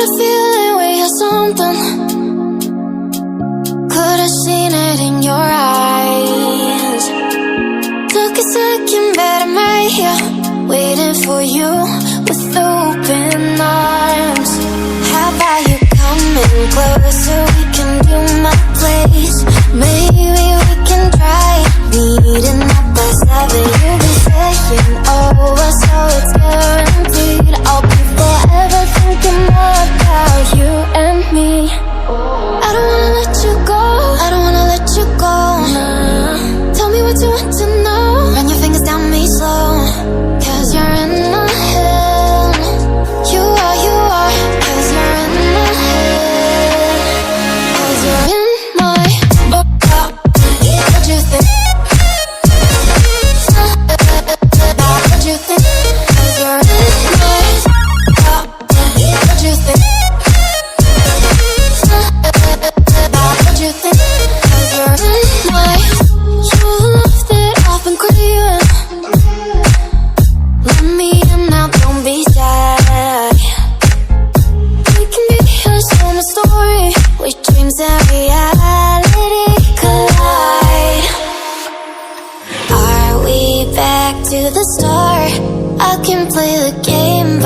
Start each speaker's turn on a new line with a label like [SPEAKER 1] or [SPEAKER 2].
[SPEAKER 1] a feeling we had something. Could have seen it in your eyes. Took a second, but I'm right here, waiting for you with open arms. How about you coming closer? We can do my place. Maybe we can try meeting up by 7. You'll be saying over, so it's guaranteed. I'll be forever thinking more about you and me. I don't wanna let you go, I don't wanna let you go. Nah. Tell me what you want to know. Run your fingers down me slow, 'cause you're in my head. You are, 'cause you're in my head. 'Cause you're in my what you think? What you think? 'Cause you're in my what you think? What you think? 'Cause you're in my. You left it off and craving. Let me in now, don't be shy. We can be a summer story where dreams and reality collide. Are we back to the start? I can play the game